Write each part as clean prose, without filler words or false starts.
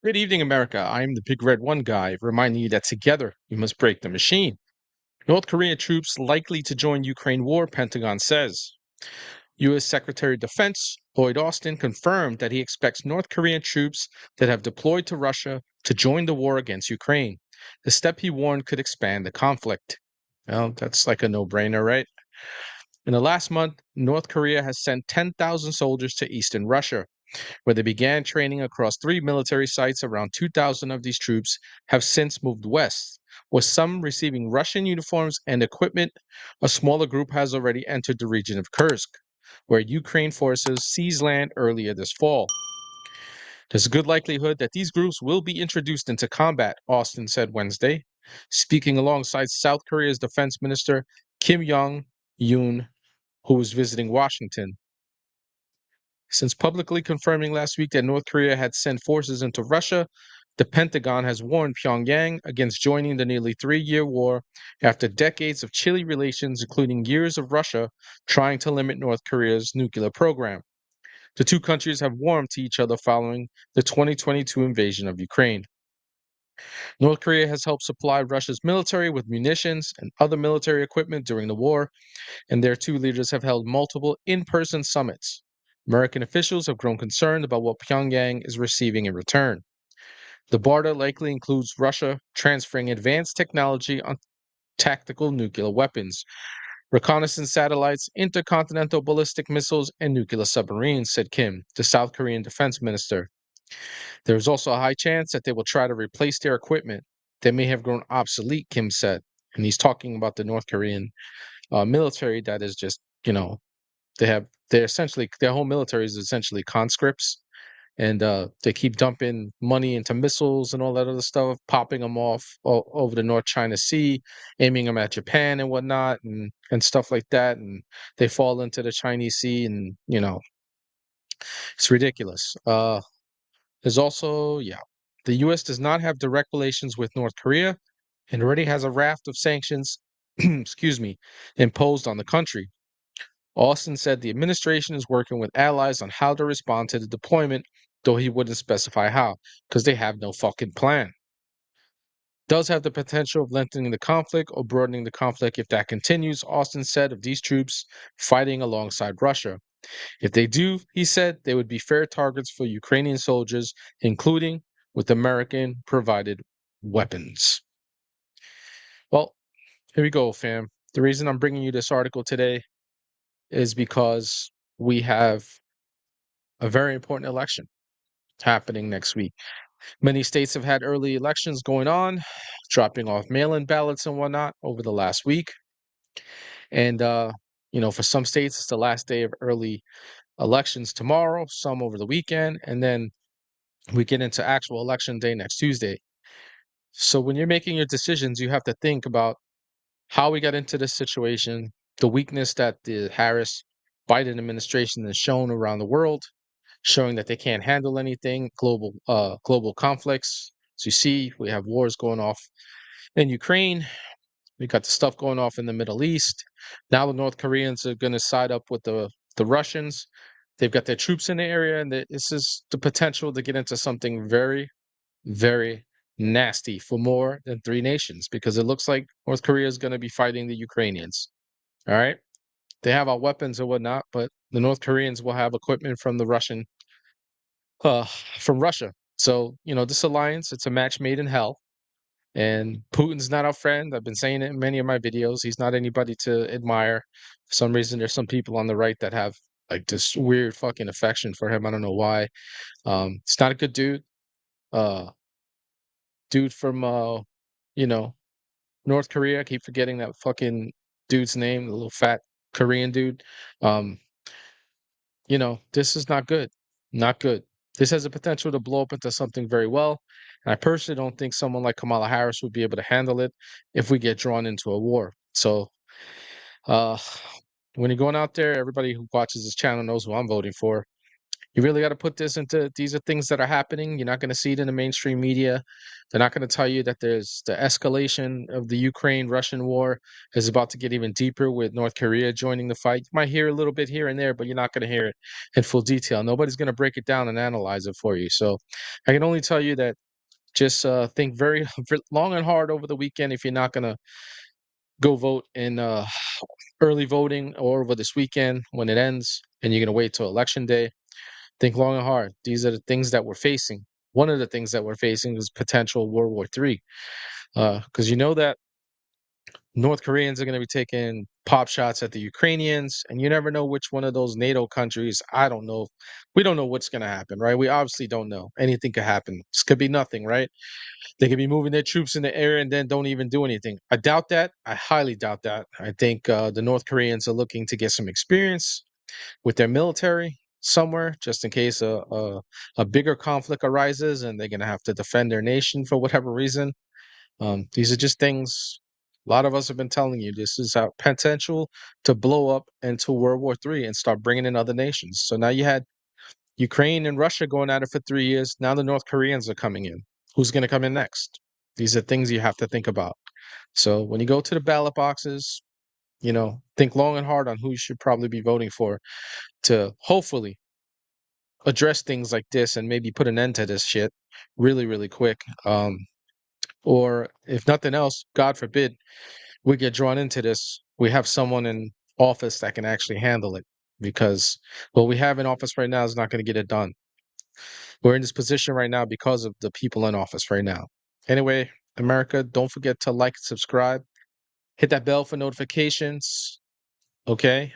Good evening, America. I'm the Big Red One guy, reminding you that together we must break the machine. North Korean troops likely to join Ukraine war, Pentagon says. U.S. Secretary of Defense Lloyd Austin confirmed that he expects North Korean troops that have deployed to Russia to join the war against Ukraine. The step he warned could expand the conflict. Well, that's like a no-brainer, right? In the last month, North Korea has sent 10,000 soldiers to eastern Russia, where they began training across three military sites. Around 2,000 of these troops have since moved west, with some receiving Russian uniforms and equipment. A smaller group has already entered the region of Kursk, where Ukraine forces seized land earlier this fall. There's a good likelihood that these groups will be introduced into combat, Austin said Wednesday, speaking alongside South Korea's defense minister Kim Jong-un, who was visiting Washington. Since publicly confirming last week that North Korea had sent forces into Russia, the Pentagon has warned Pyongyang against joining the nearly 3-year war after decades of chilly relations, including years of Russia trying to limit North Korea's nuclear program. The two countries have warmed to each other following the 2022 invasion of Ukraine. North Korea has helped supply Russia's military with munitions and other military equipment during the war, and their two leaders have held multiple in-person summits. American officials have grown concerned about what Pyongyang is receiving in return. The barter likely includes Russia transferring advanced technology on tactical nuclear weapons, reconnaissance satellites, intercontinental ballistic missiles, and nuclear submarines, said Kim, the South Korean defense minister. There is also a high chance that they will try to replace their equipment that may have grown obsolete, Kim said. And he's talking about the North Korean military that is just, they're essentially, their whole military is essentially conscripts, and they keep dumping money into missiles and all that other stuff, popping them off over the North China Sea, aiming them at Japan and whatnot, and stuff like that, and they fall into the Chinese Sea, and it's ridiculous. There's also, the U.S. does not have direct relations with North Korea, and already has a raft of sanctions, excuse me, imposed on the country. Austin said the administration is working with allies on how to respond to the deployment, though he wouldn't specify how, because they have no fucking plan. Does have the potential of lengthening the conflict or broadening the conflict if that continues, Austin said, of these troops fighting alongside Russia. If they do, he said, they would be fair targets for Ukrainian soldiers, including with American provided weapons. Well, here we go, fam. The reason I'm bringing you this article today is because we have a very important election happening next week. Many states have had early elections going on, dropping off mail-in ballots and whatnot over the last week. And for some states, it's the last day of early elections tomorrow, some over the weekend, and then we get into actual election day next Tuesday. So when you're making your decisions, you have to think about how we got into this situation, the weakness that the Harris Biden administration has shown around the world, showing that they can't handle anything, global conflicts. As you see, we have wars going off in Ukraine. We got the stuff going off in the Middle East. Now the North Koreans are going to side up with the Russians. They've got their troops in the area, and this is the potential to get into something very, very nasty for more than three nations, because it looks like North Korea is going to be fighting the Ukrainians. All right. They have our weapons and whatnot, but the North Koreans will have equipment uh, from Russia. So, this alliance, it's a match made in hell. And Putin's not our friend. I've been saying it in many of my videos. He's not anybody to admire. For some reason, there's some people on the right that have like this weird fucking affection for him. I don't know why. It's not a good dude. Uh, dude from you know, North Korea. I keep forgetting that fucking dude's name, the little fat Korean dude. Um, this is not good. Not good. This has the potential to blow up into something very well. And I personally don't think someone like Kamala Harris would be able to handle it if we get drawn into a war. So, uh, when you're going out there, everybody who watches this channel knows who I'm voting for. You really got to put this into, these are things that are happening. You're not going to see it in the mainstream media. They're not going to tell you that there's the escalation of the Ukraine-Russian war is about to get even deeper with North Korea joining the fight. You might hear a little bit here and there, but you're not going to hear it in full detail. Nobody's going to break it down and analyze it for you. So I can only tell you that just think very long and hard over the weekend if you're not going to go vote in early voting or over this weekend when it ends and you're going to wait till election day. Think long and hard. These are the things that we're facing. One of the things that we're facing is potential World War III, because you know that North Koreans are going to be taking pop shots at the Ukrainians, and you never know which one of those NATO countries. I don't know. We don't know what's going to happen, right? We obviously don't know. Anything could happen. This could be nothing, right? They could be moving their troops in the air and then don't even do anything. I doubt that. I highly doubt that. I think the North Koreans are looking to get some experience with their military somewhere, just in case a bigger conflict arises and they're going to have to defend their nation for whatever reason. These are just things a lot of us have been telling you. This is our potential to blow up into World War III and start bringing in other nations. So now you had Ukraine and Russia going at it for 3 years. Now the North Koreans are coming in. Who's going to come in next? These are things you have to think about. So when you go to the ballot boxes, think long and hard on who you should probably be voting for to hopefully address things like this and maybe put an end to this shit really, really quick. Or if nothing else, God forbid, we get drawn into this, we have someone in office that can actually handle it because what we have in office right now is not going to get it done. We're in this position right now because of the people in office right now. Anyway, America, don't forget to like and subscribe. Hit that bell for notifications. Okay.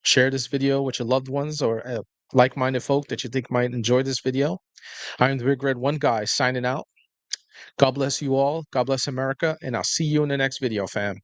Share this video with your loved ones or like-minded folk that you think might enjoy this video. I am the Big Red One Guy signing out. God bless you all. God bless America. And I'll see you in the next video, fam.